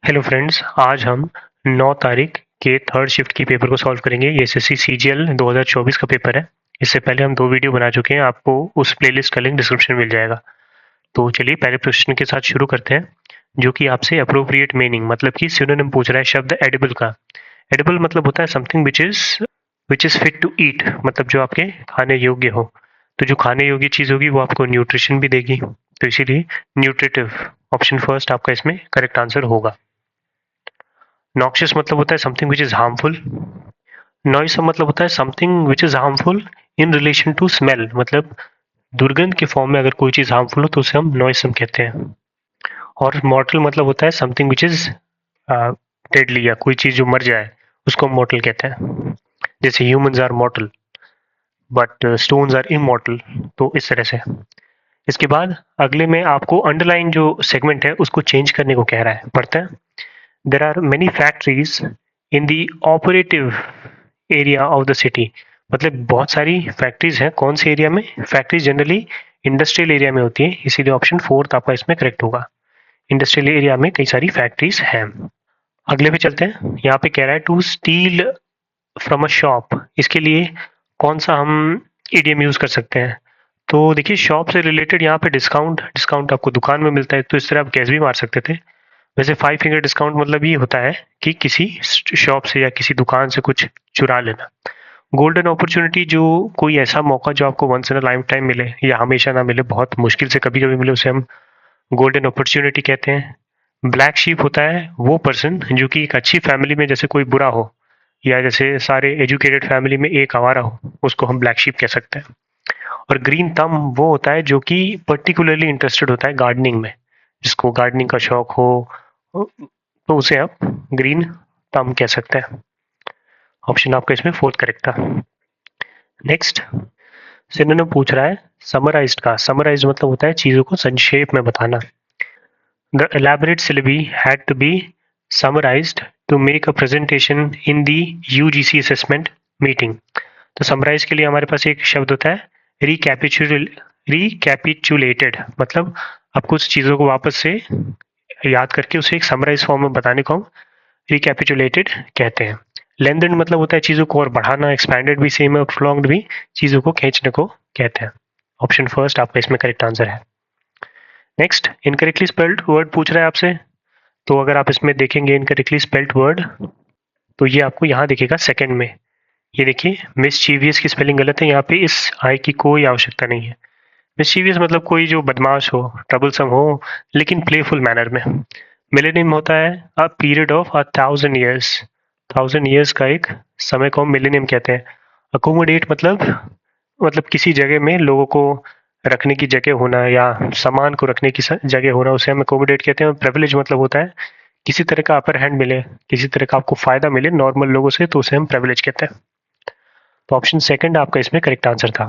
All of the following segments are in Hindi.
हेलो फ्रेंड्स, आज हम 9 तारीख के थर्ड शिफ्ट की पेपर को सॉल्व करेंगे। ये एसएससी सीजीएल 2024 का पेपर है। इससे पहले हम 2 वीडियो बना चुके हैं, आपको उस प्लेलिस्ट का लिंक डिस्क्रिप्शन में मिल जाएगा। तो चलिए पहले प्रश्न के साथ शुरू करते हैं, जो कि आपसे अप्रोप्रिएट मीनिंग मतलब कि सिनोनिम पूछ रहा है शब्द एडिबल का। एडिबल मतलब होता है something which is fit to eat, मतलब जो आपके खाने योग्य हो। तो जो खाने योग्य चीज़ होगी वो आपको न्यूट्रिशन भी देगी, तो इसीलिए न्यूट्रिटिव ऑप्शन फर्स्ट आपका इसमें करेक्ट आंसर होगा। नॉक्शियस मतलब होता है something which is harmful. Noisome मतलब होता है something which is harmful in relation to smell, मतलब दुर्गंध के फॉर्म में अगर कोई चीज हार्मफुल हो तो उसे हम नॉइसम कहते हैं। और मॉर्टल मतलब होता है समथिंग विच इज डेडली, या कोई चीज जो मर जाए उसको हम मॉर्टल कहते हैं। जैसे humans are mortal but stones are immortal, तो इस तरह से। इसके बाद अगले में आपको अंडरलाइन जो सेगमेंट है उसको चेंज करने को कह रहा है, पढ़ते हैं। There are many factories in the operative area of the city, मतलब बहुत सारी फैक्ट्रीज हैं। कौन से एरिया में? फैक्ट्रीज जनरली इंडस्ट्रियल एरिया में होती है, इसीलिए ऑप्शन फोर्थ आपका इसमें करेक्ट होगा। इंडस्ट्रियल एरिया में कई सारी फैक्ट्रीज हैं। अगले पे चलते हैं। यहाँ पे कह रहा है to steal from a shop, इसके लिए कौन सा हम इडियम यूज कर सकते हैं? तो देखिए, शॉप से रिलेटेड यहाँ पे डिस्काउंट डिस्काउंट आपको दुकान में मिलता है, तो इस तरह आप गैस भी मार सकते थे। वैसे 5 फिंगर डिस्काउंट मतलब ये होता है कि किसी शॉप से या किसी दुकान से कुछ चुरा लेना। गोल्डन अपॉर्चुनिटी, जो कोई ऐसा मौका जो आपको once in a lifetime मिले या हमेशा ना मिले, बहुत मुश्किल से कभी कभी मिले, उसे हम गोल्डन अपॉर्चुनिटी कहते हैं। ब्लैक शीप होता है वो पर्सन जो कि एक अच्छी फैमिली में जैसे कोई बुरा हो, या जैसे सारे एजुकेटेड फैमिली में एक आवारा हो, उसको हम ब्लैक शीप कह सकते हैं। और ग्रीन थंब वो होता है जो कि पर्टिकुलरली इंटरेस्टेड होता है गार्डनिंग में, जिसको गार्डनिंग का शौक हो, तो उसे आप ग्रीन थंब कह सकते हैं। ऑप्शन आपका इसमें फोर्थ करेक्ट था। नेक्स्ट सिनोनिम पूछ रहा है समराइज्ड का। समराइज्ड मतलब होता है चीजों को संक्षेप में बताना। The elaborate syllabi had to be summarized to make a presentation in the UGC assessment meeting। तो समराइज के लिए हमारे पास एक शब्द होता है रिकैपिचुलेटेड, मतलब आप कुछ चीजों को वापस से याद करके उसे एक समराइज फॉर्म में बताने को हम रिकैपिचुलेटेड कहते हैं। लेंथन मतलब होता है चीजों को और बढ़ाना। एक्सपैंडेड भी सेम है, प्रोलॉन्ग्ड भी चीजों को खींचने को कहते हैं। ऑप्शन फर्स्ट आपका इसमें करेक्ट आंसर है। नेक्स्ट इनकरेक्टली स्पेल्ड वर्ड पूछ रहा है आपसे, तो अगर आप इसमें देखेंगे इनकरेक्टली स्पेल्ड वर्ड, तो ये आपको यहाँ दिखेगा सेकंड में। ये देखिए, मिसचीवियस की स्पेलिंग गलत है, यहाँ पे इस आई की कोई आवश्यकता नहीं है। मिसचीवियस मतलब कोई जो बदमाश हो, ट्रबलसम हो, लेकिन प्लेफुल मैनर में। मिलेनियम होता है a period of 1000 years. 1000 years का एक समय को हम मिलेनियम कहते हैं। अकोमोडेट मतलब किसी जगह में लोगों को रखने की जगह होना या सामान को रखने की जगह होना, उसे हम अकोमोडेट कहते हैं। और प्रिविलेज मतलब होता है किसी तरह का अपर हैंड मिले, किसी तरह का आपको फायदा मिले नॉर्मल लोगों से, तो उसे हम प्रिविलेज कहते हैं। तो ऑप्शन सेकंड आपका इसमें करेक्ट आंसर था।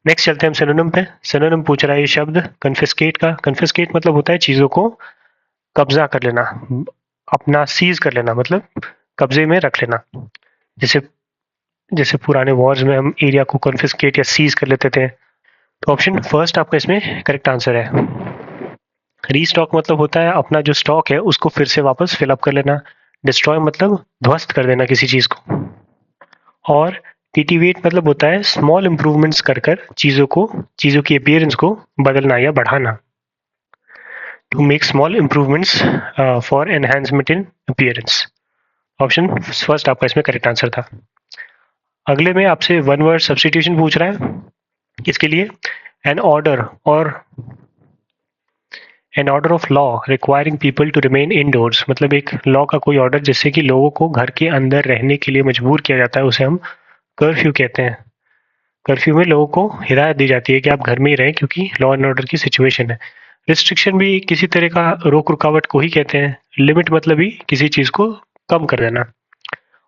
नेक्स्ट चलते हैं हम सिनोनिम पे। सिनोनिम पूछ रहा है ये शब्द कन्फिस्केट का। कन्फिस्केट मतलब होता है चीजों को कब्जा कर लेना, अपना सीज कर लेना, मतलब कब्जे में रख लेना। जैसे जैसे पुराने वॉर्स में हम एरिया को कन्फिस्केट या सीज कर लेते थे। तो ऑप्शन फर्स्ट आपका इसमें करेक्ट आंसर है। रीस्टॉक मतलब होता है अपना जो स्टॉक है उसको फिर से वापस फिलअप कर लेना। डिस्ट्रॉय मतलब ध्वस्त कर देना किसी चीज को। और टिटिवेट मतलब होता है स्मॉल इंप्रूवमेंट्स कर कर चीजों की अपीयरेंस को बदलना या बढ़ाना। To make small improvements for enhancement in appearance. Option first आपका इसमें करेक्ट आंसर था। अगले में आपसे वन वर्ड सब्स्टिट्यूशन पूछ रहा है। इसके लिए an order of law requiring people to remain indoors, मतलब एक लॉ का कोई ऑर्डर जिससे कि लोगों को घर के अंदर रहने के लिए मजबूर किया जाता है, उसे हम कर्फ्यू कहते हैं। कर्फ्यू में लोगों को हिदायत दी जाती है कि आप घर में ही रहें क्योंकि लॉ एंड ऑर्डर की सिचुएशन है। रिस्ट्रिक्शन भी किसी तरह का रोक रुकावट को ही कहते हैं। लिमिट मतलब ही किसी चीज को कम कर देना।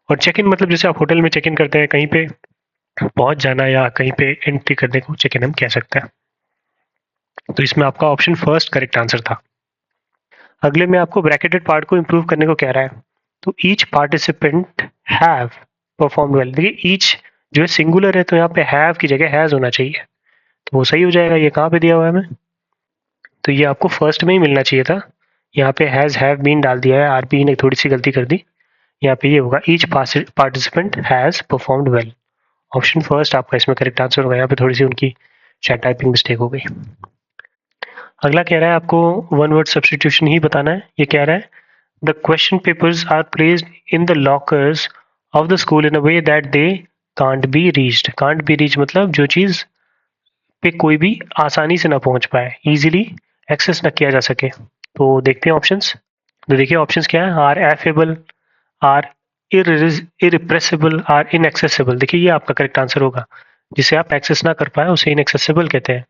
और चेक इन मतलब जैसे आप होटल में चेक इन करते हैं, कहीं पे पहुंच जाना या कहीं पे एंट्री करने को चेक इन हम कह सकते हैं। तो इसमें आपका ऑप्शन फर्स्ट करेक्ट आंसर था। अगले में आपको ब्रैकेटेड पार्ट को इंप्रूव करने को कह रहा है। तो each participant have perform well. देखिए ईच जो है सिंगुलर है, तो यहाँ पे हैव की जगह हैज होना चाहिए, तो वो सही हो जाएगा। ये कहाँ पे दिया हुआ है हमें? तो ये आपको फर्स्ट में ही मिलना चाहिए था। यहाँ पे हैज़ हैव बीन डाल दिया है, आरपी ने थोड़ी सी गलती कर दी। यहाँ पे ये होगा each participant has performed well. Option first आपका इसमें करेक्ट आंसर होगा। यहाँ पे थोड़ी सी उनकी शायद टाइपिंग मिस्टेक हो गई। अगला कह रहा है आपको वन वर्ड सब्सटीट्यूशन ही बताना है। ये कह रहा है the question papers are placed in the lockers of the school in a way that they can't be reached. Can't be reach मतलब जो चीज़ पे कोई भी आसानी से ना पहुंच पाए, इजीली एक्सेस ना किया जा सके। तो देखते हैं ऑप्शंस। तो देखिए ऑप्शंस क्या है, are affable, are irrepressible, are inaccessible. देखिए ये आपका करेक्ट आंसर होगा। जिसे आप एक्सेस ना कर पाए उसे इनएक्सेसिबल कहते हैं।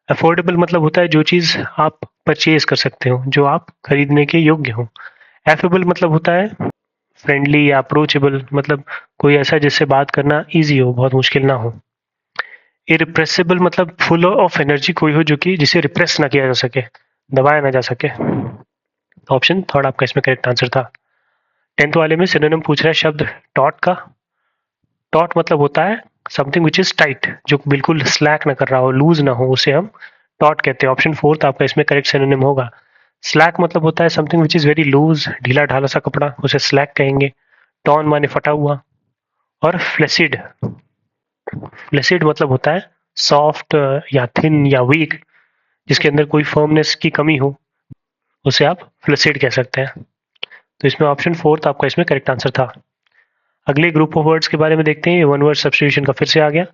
अफोर्डेबल मतलब होता है जो चीज़ आप परचेज कर सकते हो, जो आप खरीदने के योग्य हो। एफेबल मतलब होता है फ्रेंडली या अप्रोचेबल, मतलब कोई ऐसा जिससे बात करना ईजी हो, बहुत मुश्किल ना हो। इरिप्रेसिबल मतलब फुल ऑफ एनर्जी कोई हो जो कि जिसे रिप्रेस ना किया जा सके, दबाया ना जा सके। ऑप्शन थर्ड आपका इसमें करेक्ट आंसर था। 10th वाले में सिनोनिम पूछ रहा है शब्द टॉट का। टॉट मतलब होता है समथिंग विच इज टाइट, जो बिल्कुल स्लैक ना कर रहा हो, लूज ना हो, उसे हम टॉट कहते हैं। ऑप्शन फोर्थ आपका इसमें करेक्ट सिनोनिम होगा। स्लैक मतलब होता है something which is very loose, ढीला ढाला सा कपड़ा, उसे स्लैक कहेंगे। टॉन माने फटा हुआ। और फ्लेसिड, फ्लेसिड मतलब होता है सॉफ्ट या थिन या वीक, जिसके अंदर कोई फर्मनेस की कमी हो, उसे आप फ्लेसिड कह सकते हैं। तो इसमें ऑप्शन फोर्थ आपका इसमें करेक्ट आंसर था। अगले ग्रुप ऑफ वर्ड्स के बारे में देखते हैं। वन वर्ड सब्स्टिट्यूशन का फिर से आ गया।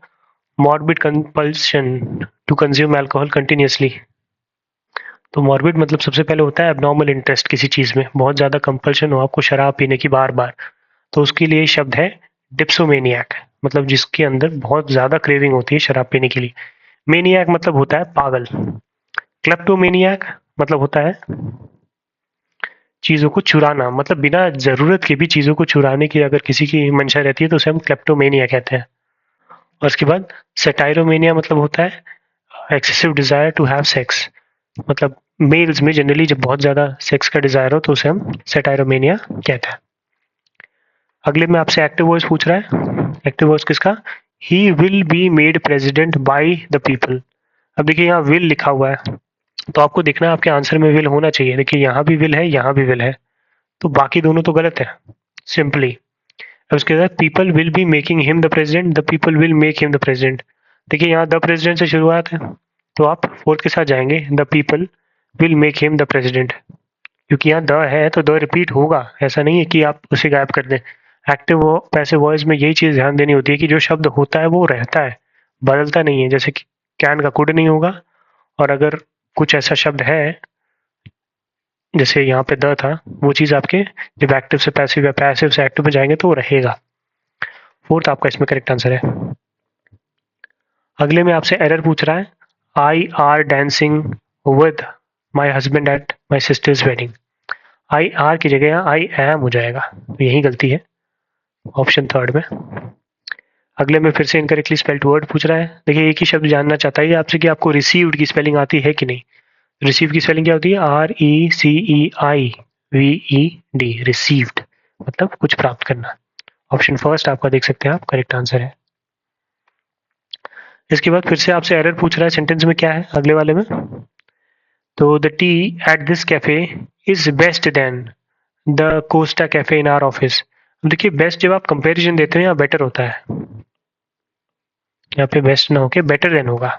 Morbid compulsion to consume alcohol continuously. तो मॉर्बिड मतलब सबसे पहले होता है एबनॉर्मल इंटरेस्ट किसी चीज में, बहुत ज्यादा कंपल्शन हो आपको शराब पीने की बार बार, तो उसके लिए शब्द है डिप्सोमेनियाक, मतलब जिसके अंदर बहुत ज्यादा क्रेविंग होती है शराब पीने के लिए। मेनियाक मतलब होता है पागल। क्लेप्टोमेनियाक मतलब होता है चीजों को चुराना, मतलब बिना जरूरत के भी चीजों को चुराने की अगर किसी की मंशा रहती है तो उसे हम क्लेप्टोमेनिया कहते हैं। और उसके बाद सेटाइरोमेनिया मतलब होता है excessive desire to have sex, मतलब मेल्स में जनरली जब बहुत ज्यादा सेक्स का डिजायर हो तो उसे हम सेटाइरोमेनिया कहते हैं। अगले में आपसे एक्टिव वॉइस पूछ रहा है। एक्टिव वॉइस किसका, he will be made president by the people. अब देखिए यहाँ विल लिखा हुआ है, तो आपको देखना है आपके आंसर में विल होना चाहिए। देखिए यहाँ भी विल है, यहाँ भी विल है, तो बाकी दोनों तो गलत है सिंपली। अब उसके बाद people will be making him the president, the people will make him the president. देखिए यहाँ द प्रेसिडेंट से शुरुआत है, तो आप फोर्थ के साथ जाएंगे, the people will make him the president, क्योंकि यहाँ द है तो द रिपीट होगा, ऐसा नहीं है कि आप उसे गायब कर दें। एक्टिव पैसिव वॉइस में यही चीज ध्यान देनी होती है कि जो शब्द होता है वो रहता है, बदलता नहीं है। जैसे कि कैन का कुड नहीं होगा, और अगर कुछ ऐसा शब्द है जैसे यहाँ पे द था, वो चीज आपके जब एक्टिव से पैसिव या पैसिव से एक्टिव में जाएंगे तो वो रहेगा। फोर्थ आपका इसमें करेक्ट आंसर है। अगले में आपसे एरर पूछ रहा है, I R dancing with my husband at my sisters wedding. I R की जगह यहाँ आई एम हो जाएगा, तो यही गलती है ऑप्शन थर्ड में। अगले में फिर से इनकरेक्टली स्पेल्ड वर्ड पूछ रहा है। देखिए एक ही शब्द जानना चाहता है आपसे कि आपको रिसीव्ड की स्पेलिंग आती है कि नहीं। रिसीव की स्पेलिंग क्या होती है, आर ई सी ई आई वी ई डी, रिसीव्ड मतलब कुछ प्राप्त करना। ऑप्शन फर्स्ट आपका देख सकते हैं आप करेक्ट आंसर है। इसके बाद फिर से आपसे एरर पूछ रहा है सेंटेंस में क्या है अगले वाले में। तो the tea at this cafe is best than the Costa cafe in our office. देखिए बेस्ट जब आप कंपैरिजन देते हैं या बेटर होता है, यहाँ पे बेस्ट ना होके बेटर देन होगा,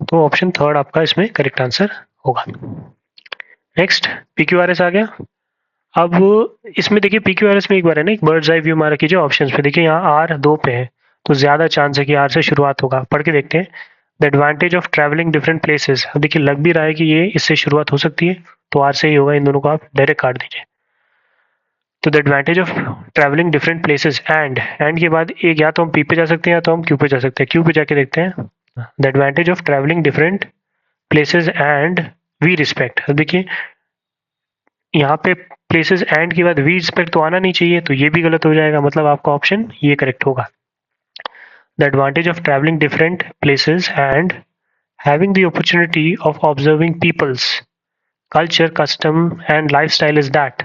तो ऑप्शन थर्ड आपका इसमें करेक्ट आंसर होगा। नेक्स्ट पीक्यूआरएस आ गया। अब इसमें देखिए पीक्यूआरएस में एक बार है ना, एक बर्ड्स आई व्यू मारा कीजिए ऑप्शंस पे। देखिए यहाँ आर दो पे है, तो ज्यादा चांस है कि आर से शुरुआत होगा। पढ़ के देखते हैं। The advantage of travelling different places. अब देखिए लग भी रहा है कि ये इससे शुरुआत हो सकती है, तो आर से ही होगा। इन दोनों को आप डायरेक्ट काट दीजिए। तो the advantage of travelling different places and के बाद एक या तो हम पी पे जा सकते हैं या तो हम क्यू पे जा सकते हैं। क्यू पे जाके देखते हैं। The advantage of travelling different places and we respect. अब देखिए यहाँ पे प्लेसेस एंड के बाद वी रिस्पेक्ट तो आना नहीं चाहिए, तो ये भी गलत हो जाएगा, मतलब आपका ऑप्शन ये करेक्ट होगा। The advantage of travelling different places and having the opportunity of observing peoples culture, custom, and lifestyle is that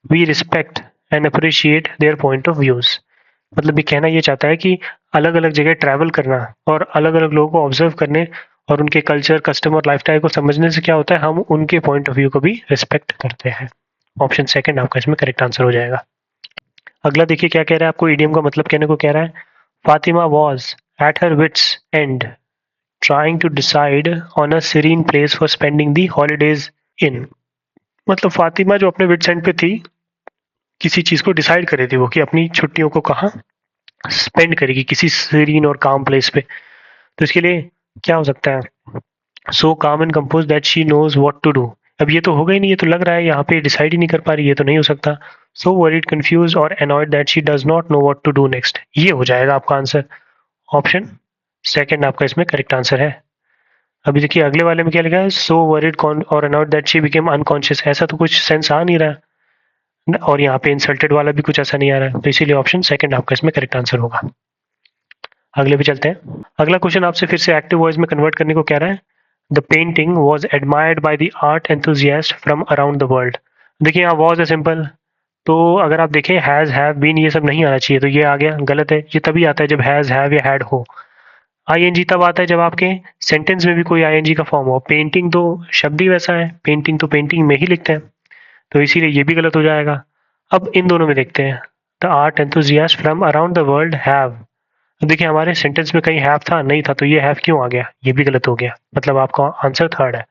we respect and appreciate their point of views। मतलब ये कहना ये चाहता है कि अलग अलग जगह ट्रैवल करना और अलग अलग लोगों को ऑब्जर्व करने और उनके कल्चर, कस्टम और लाइफस्टाइल को समझने से क्या होता है, हम उनके पॉइंट ऑफ व्यू को भी रिस्पेक्ट करते हैं। ऑप्शन सेकंड आपका इसमें करेक्ट आंसर हो जाएगा। अगला देखिए क्या कह रहा है, आपको इडियम का मतलब कहने को कह रहा है, Fatima was at her wits and trying to decide on a serene place for spending the holidays in. मतलब फातिमा जो अपने विट्स एंड पे थी, किसी चीज को डिसाइड कर रही थी वो कि अपनी छुट्टियों को कहाँ स्पेंड करेगी, किसी सीरीन और काम प्लेस पे। तो इसके लिए क्या हो सकता है, so calm and compose that she knows what to do. अब ये तो होगा ही नहीं, ये तो लग रहा है यहाँ पे डिसाइड ही नहीं कर पा रही, ये तो नहीं हो सकता। सो वरीड, कंफ्यूज और annoyed that she does not know what to do next, ये हो जाएगा आपका आंसर। ऑप्शन सेकंड आपका इसमें करेक्ट आंसर है। अभी देखिए अगले वाले में क्या लिखा है, सो वरीड और annoyed that she became unconscious, ऐसा तो कुछ सेंस आ नहीं रहा, और यहाँ पे इंसल्टेड वाला भी कुछ ऐसा नहीं आ रहा है, तो इसीलिए ऑप्शन सेकंड आपका इसमें करेक्ट आंसर होगा। अगले पे चलते हैं। अगला क्वेश्चन आपसे फिर से एक्टिव वॉइस में कन्वर्ट करने को कह रहा है, the painting was admired by the art enthusiast from around the world. देखिए यहाँ वॉज है सिंपल, तो अगर आप देखें हैज, हैव बीन, ये सब नहीं आना चाहिए, तो ये आ गया, गलत है। ये तभी आता है जब हैज, हैव या हैड हो। आईएनजी तब आता है जब आपके सेंटेंस में भी कोई आईएनजी का फॉर्म हो। पेंटिंग तो शब्द ही वैसा है, पेंटिंग तो पेंटिंग में ही लिखते हैं, तो इसीलिए ये भी गलत हो जाएगा। अब इन दोनों में देखते हैं, the art enthusiast from around the world have. देखिए हमारे सेंटेंस में कहीं हैव था, नहीं था, तो ये हैव क्यों आ गया, ये भी गलत हो गया, मतलब आपका आंसर थर्ड है।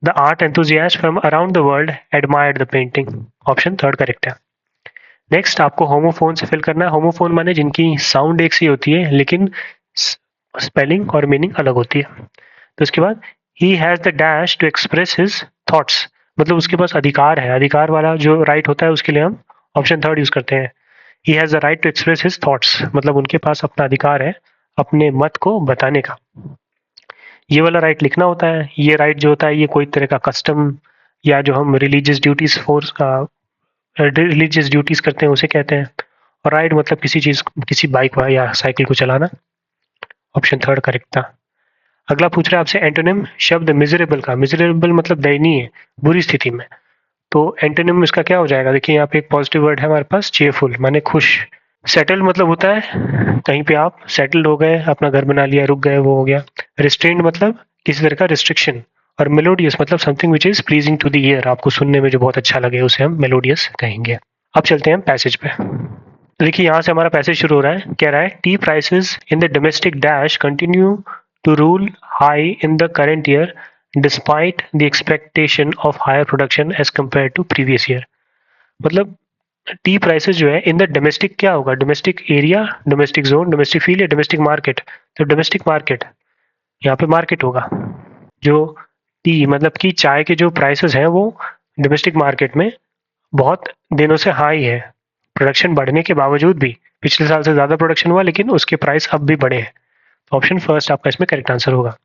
The art enthusiast from around the world admired the painting, option third correct है। नेक्स्ट आपको होमोफोन से फिल करना है। होमोफोन माने जिनकी साउंड एक सी होती है लेकिन स्पेलिंग और मीनिंग अलग होती है। तो इसके बाद he has the dash to express his thoughts, मतलब उसके पास अधिकार है, अधिकार वाला जो राइट होता है उसके लिए हम ऑप्शन थर्ड यूज करते हैं। He has the right to express his thoughts, मतलब उनके पास अपना अधिकार है अपने मत को बताने का। ये वाला राइट लिखना होता है, ये राइट जो होता है ये कोई तरह का कस्टम या जो हम रिलीजियस ड्यूटीज रिलीजियस ड्यूटीज करते हैं उसे कहते हैं। और राइड मतलब किसी चीज, किसी बाइक या साइकिल को चलाना। ऑप्शन थर्ड करेक्ट था। अगला पूछ रहा है आपसे एंटोनिम शब्द मिजरेबल का। मिजरेबल मतलब दयनीय, बुरी स्थिति में। तो एंटोनिम इसका क्या हो जाएगा, देखिए यहाँ पे एक पॉजिटिव वर्ड है हमारे पास, चेयरफुल माने खुश। सेटल मतलब होता है कहीं पे आप सेटल्ड हो गए, अपना घर बना लिया, रुक गए, वो हो गया। रिस्ट्रेंड मतलब किसी तरह का रिस्ट्रिक्शन। और मेलोडियस मतलब something which is pleasing to the ear, आपको सुनने में जो बहुत अच्छा लगे उसे हम मेलोडियस कहेंगे। अब चलते हैं पैसेज पे। देखिए यहाँ से हमारा पैसेज शुरू हो रहा है, कह रहा है tea prices in the domestic dash continue to rule high in the current year despite the expectation of higher production as compare to previous year. मतलब टी प्राइसेस जो है इन द डोमेस्टिक, क्या होगा, domestic area, domestic zone, domestic field या डोमेस्टिक मार्केट। तो डोमेस्टिक मार्केट, यहाँ पे मार्केट होगा। जो टी मतलब कि चाय के जो प्राइसेस हैं वो डोमेस्टिक मार्केट में बहुत दिनों से हाई है, प्रोडक्शन बढ़ने के बावजूद भी। पिछले साल से ज्यादा प्रोडक्शन हुआ लेकिन उसके प्राइस अब भी बढ़े हैं। तो ऑप्शन फर्स्ट आपका इसमें करेक्ट आंसर होगा।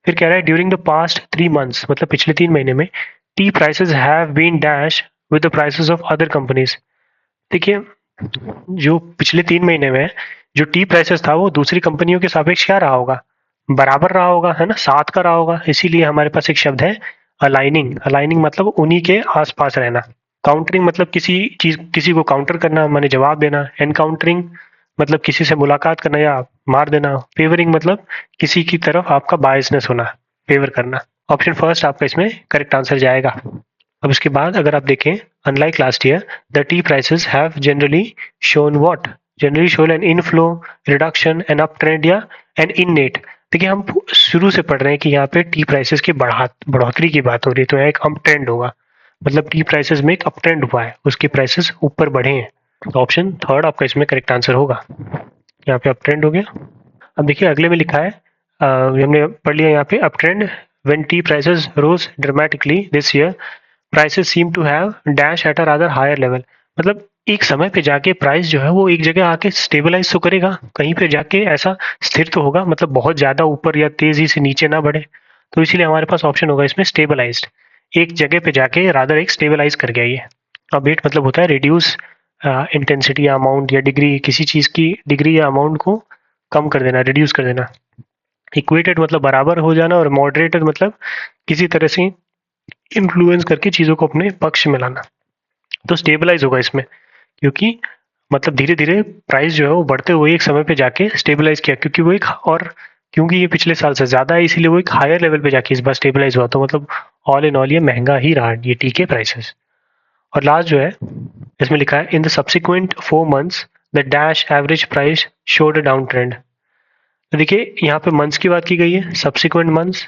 फिर कह रहा है ड्यूरिंग द पास्ट 3 मंथ्स, मतलब पिछले 3 महीने में tea prices have been dash with the prices of other companies. देखिए जो पिछले 3 महीने में जो टी प्राइसेस था वो दूसरी कंपनियों के सापेक्ष क्या रहा होगा, बराबर रहा होगा, है ना, साथ का रहा होगा। इसीलिए हमारे पास एक शब्द है अलाइनिंग। अलाइनिंग मतलब उन्हीं के आसपास रहना। काउंटरिंग मतलब किसी चीज, किसी को काउंटर करना माने जवाब देना। एनकाउंटरिंग मतलब किसी से मुलाकात करना या मार देना। फेवरिंग मतलब किसी की तरफ आपका बायसनेस होना, फेवर करना। ऑप्शन फर्स्ट आपका इसमें करेक्ट आंसर जाएगा। अब इसके बाद अगर आप देखें, unlike last year the tea prices have generally shown what, generally shown an inflow, reduction, an up trend या एन इन नेट। देखिए हम शुरू से पढ़ रहे हैं कि यहाँ पे टी प्राइसेस की बढ़ोतरी की बात हो रही है, तो यहाँ एक अप ट्रेंड होगा, मतलब टी प्राइसेस में एक अप ट्रेंड हुआ है, उसके प्राइसेस ऊपर बढ़े हैं। तो ऑप्शन थर्ड आपका इसमें करेक्ट आंसर होगा। यहाँ पे अप ट्रेंड हो गया। अब देखिए अगले में लिखा है, हमने पढ़ लिया यहाँ पे up trend, when tea prices rose dramatically this year prices seem to have dash at a rather higher level. मतलब एक समय पे जाके प्राइस जो है वो एक जगह आके स्टेबलाइज तो करेगा, कहीं पे जाके ऐसा स्थिर तो होगा, मतलब बहुत ज्यादा ऊपर या तेजी से नीचे ना बढ़े। तो इसीलिए हमारे पास ऑप्शन होगा इसमें स्टेबलाइज्ड, एक जगह पे जाके रादर एक स्टेबलाइज कर गया ये। अबेट मतलब होता है रिड्यूस इंटेंसिटी या अमाउंट या डिग्री, किसी चीज की डिग्री या अमाउंट को कम कर देना, रिड्यूस कर देना। इक्वेटेड मतलब बराबर हो जाना, और मॉडरेटेड मतलब किसी तरह से इन्फ्लुएंस करके चीजों को अपने पक्ष में लाना। तो स्टेबलाइज होगा इसमें, क्योंकि मतलब धीरे धीरे प्राइस जो है वो बढ़ते हुए एक समय पे जाके स्टेबलाइज किया, क्योंकि वो एक और क्योंकि ये पिछले साल से ज़्यादा है, इसीलिए वो एक हायर लेवल पे जाके इस बार स्टेबलाइज हुआ। तो मतलब ऑल इन ऑल ये महंगा ही रहा, ये टीके प्राइसेस। और लास्ट जो है इसमें लिखा है in the subsequent 4 months the dash average price showed a down trend. तो देखिए यहाँ पे मंथ्स की बात की गई है, सब्सिक्वेंट मंथ्स,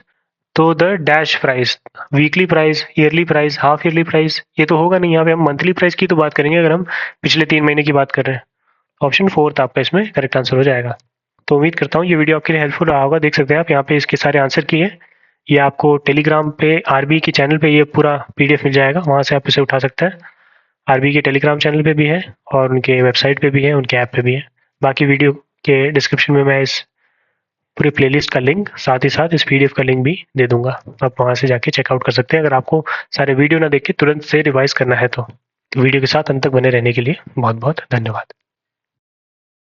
तो the dash price, weekly price, yearly price, half yearly price, ये तो होगा नहीं। यहाँ पे हम मंथली प्राइस की तो बात करेंगे अगर हम पिछले 3 महीने की बात कर रहे हैं। ऑप्शन 4 आपका इसमें करेक्ट आंसर हो जाएगा। तो उम्मीद करता हूँ ये वीडियो आपके लिए हेल्पफुल रहा होगा। देख सकते हैं आप यहाँ पे इसके सारे आंसर किए। ये आपको टेलीग्राम पे आरबी के चैनल पे ये पूरा पीडीएफ मिल जाएगा, वहाँ से आप इसे उठा सकते हैं। आरबी के टेलीग्राम चैनल पे भी है और उनके वेबसाइट पे भी है, उनके ऐप पे भी है। बाकी वीडियो के डिस्क्रिप्शन में मैं इस पूरे प्लेलिस्ट का लिंक, साथ ही साथ इस पीडीएफ का लिंक भी दे दूंगा। आप वहाँ से जाके चेकआउट कर सकते हैं अगर आपको सारे वीडियो ना देख के तुरंत से रिवाइज करना है तो। वीडियो के साथ अंत तक बने रहने के लिए बहुत बहुत धन्यवाद।